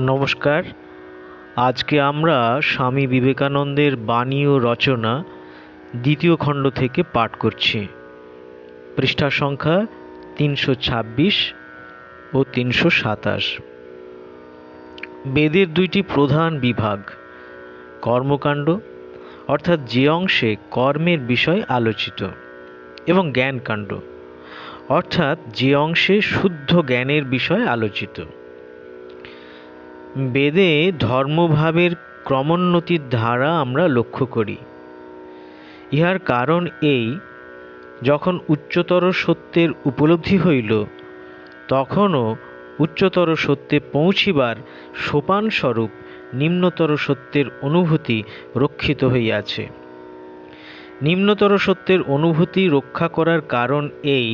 নমস্কার। আজকে আমরা স্বামী বিবেকানন্দের বাণী ও রচনা দ্বিতীয় খণ্ড থেকে পাঠ করছি। পৃষ্ঠা সংখ্যা ৩২৬ ও ৩২৭। বেদের দুইটি প্রধান বিভাগ, কর্মকাণ্ড অর্থাৎ যে অংশে কর্মের বিষয় আলোচিত, এবং জ্ঞানকাণ্ড অর্থাৎ যে অংশে শুদ্ধ জ্ঞানের বিষয় আলোচিত। বেদে ধর্মভাবের ক্রমোন্নতির ধারা আমরা লক্ষ্য করি। ইহার কারণ এই, যখন উচ্চতর সত্যের উপলব্ধি হইল, তখনও উচ্চতর সত্যে পৌঁছিবার সোপানস্বরূপ নিম্নতর সত্যের অনুভূতি রক্ষিত হইয়াছে। নিম্নতর সত্যের অনুভূতি রক্ষা করার কারণ এই,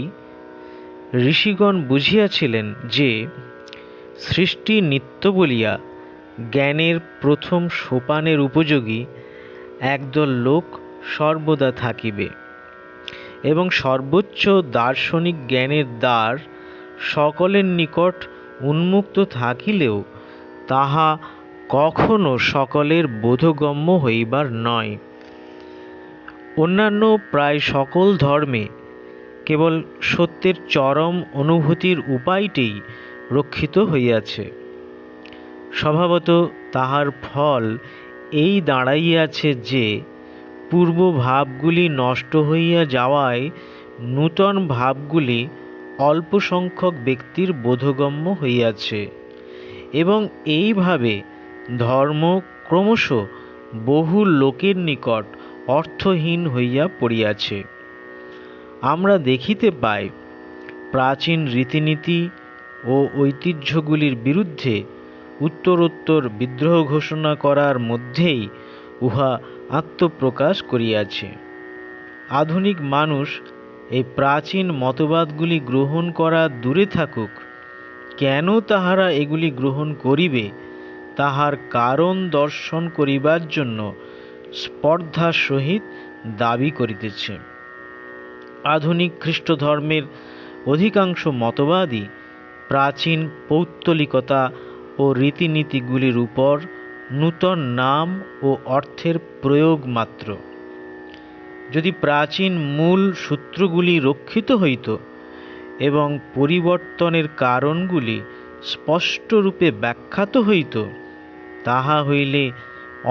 ঋষিগণ বুঝিয়াছিলেন যে সৃষ্টি নিত্য বলিয়া জ্ঞানের প্রথম সোপানের উপযোগী একদল লোক সর্বদা থাকিবে, এবং সর্বোচ্চ দার্শনিক জ্ঞানের দ্বার সকলের নিকট উন্মুক্ত থাকিলেও তাহা কখনো সকলের বোধগম্য হইবার নয়। অন্যান্য প্রায় সকল ধর্মে কেবল সত্যের চরম অনুভূতির উপায়টিই রক্ষিত হইয়াছে। স্বভাবত তাহার ফল এই দাঁড়াইয়াছে যে পূর্ব ভাবগুলি নষ্ট হইয়া যাওয়ায় নূতন ভাবগুলি অল্প সংখ্যক ব্যক্তির বোধগম্য হইয়াছে, এবং এইভাবে ধর্ম ক্রমশ বহু লোকের নিকট অর্থহীন হইয়া পড়িয়াছে। আমরা দেখিতে পাই, প্রাচীন রীতিনীতি ও ঐতিহ্যগুলির বিরুদ্ধে উত্তরোত্তর বিদ্রোহ ঘোষণা করার মধ্যেই উহা আত্মপ্রকাশ করিয়াছে। আধুনিক মানুষ এই প্রাচীন মতবাদগুলি গ্রহণ করা দূরে থাকুক, কেন তাহারা এগুলি গ্রহণ করিবে তাহার কারণ দর্শন করিবার জন্য স্পর্ধার সহিত দাবি করিতেছে। আধুনিক খ্রিস্ট ধর্মের অধিকাংশ মতবাদই প্রাচীন পৌত্তলিকতা ও রীতিনীতিগুলির উপর নূতন নাম ও অর্থের প্রয়োগ মাত্র। যদি প্রাচীন মূল সূত্রগুলি রক্ষিত হইত এবং পরিবর্তনের কারণগুলি স্পষ্টরূপে ব্যাখ্যাত হইত, তাহা হইলে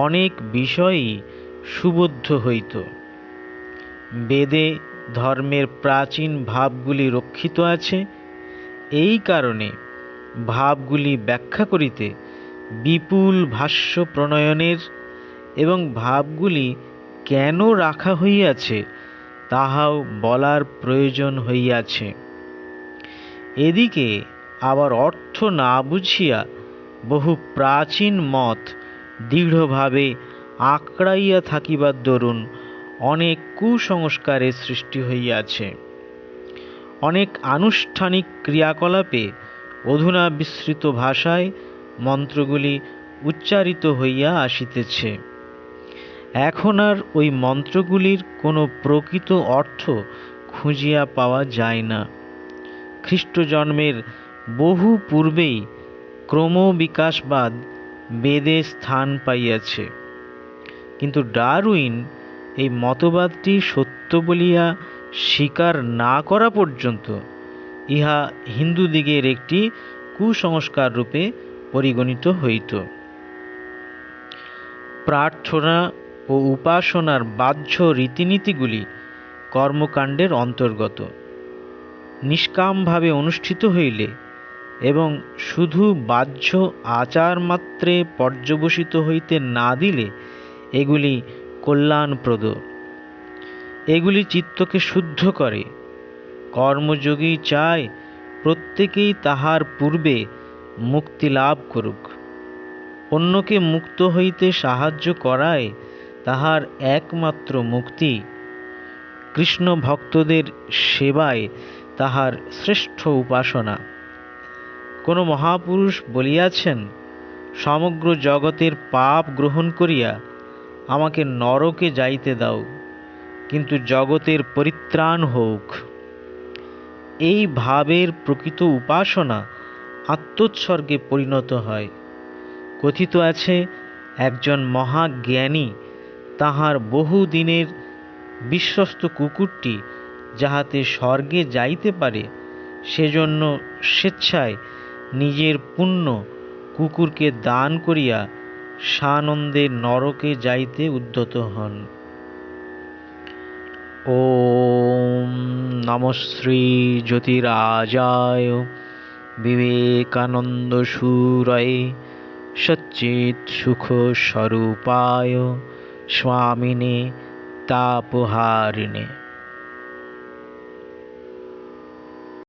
অনেক বিষয়ই সুবোধ্য হইত। বেদে ধর্মের প্রাচীন ভাবগুলি রক্ষিত আছে। এই কারণে ভাবগুলি ব্যাখ্যা করিতে বিপুল ভাষ্য প্রণয়নের এবং ভাবগুলি কেন রাখা হইয়াছে তাহাও বলার প্রয়োজন হইয়াছে। এদিকে আবার অর্থ না বুঝিয়া বহু প্রাচীন মত দৃঢ়ভাবে আঁকড়াইয়া থাকিবার দরুন অনেক কুসংস্কারের সৃষ্টি হইয়াছে। অনেক আনুষ্ঠানিক ক্রিয়াকলাপে অধুনা বিস্মৃত ভাষায় মন্ত্রগুলি উচ্চারিত হইয়া আসিতেছে। এখন আর ওই মন্ত্রগুলির কোনো প্রকৃত অর্থ খুঁজিয়া পাওয়া যায় না। খ্রিস্ট জন্মের বহু পূর্বেই ক্রমবিকাশবাদ বেদে স্থান পাইয়াছে, কিন্তু ডারউইন এই মতবাদটি সত্য বলিয়া স্বীকার না করা পর্যন্ত ইহা হিন্দুদিগের একটি কুসংস্কার রূপে পরিগণিত হইত। প্রার্থনা ও উপাসনার বাহ্য রীতিনীতিগুলি কর্মকাণ্ডের অন্তর্গত। নিষ্কামভাবে অনুষ্ঠিত হইলে এবং শুধু বাহ্য আচার মাত্রে পর্যবসিত হইতে না দিলে এগুলি কল্যাণপ্রদ। এগুলি চিত্তকে শুদ্ধ করে। কর্মযোগী চায় প্রত্যেকেই তাহার পূর্বে মুক্তি লাভ করুক। অন্যকে মুক্ত হইতে সাহায্য করায় তাহার একমাত্র মুক্তি। কৃষ্ণ ভক্তদের সেবায় তাহার শ্রেষ্ঠ উপাসনা। কোনো মহাপুরুষ বলিয়াছেন, সমগ্র জগতের পাপ গ্রহণ করিয়া আমাকে নরকে যাইতে দাও, কিন্তু জগতের পরিত্রাণ হোক। এই ভাবের প্রকৃত উপাসনা আত্মোৎসর্গে পরিণত হয়। কথিত আছে একজন মহাজ্ঞানী তাহার বহুদিনের বিশ্বস্ত কুকুরটি যাহাতে স্বর্গে যাইতে পারে সেজন্য স্বেচ্ছায় নিজের পুণ্য কুকুরকে দান করিয়া সানন্দে নরকে যাইতে উদ্যত হন। ওম নমঃ শ্রী জ্যোতিরাজায় বিবেকানন্দ সুরয়ে সচ্চিৎ সুখ স্বরূপায় স্বামিনে তাপহারিণে।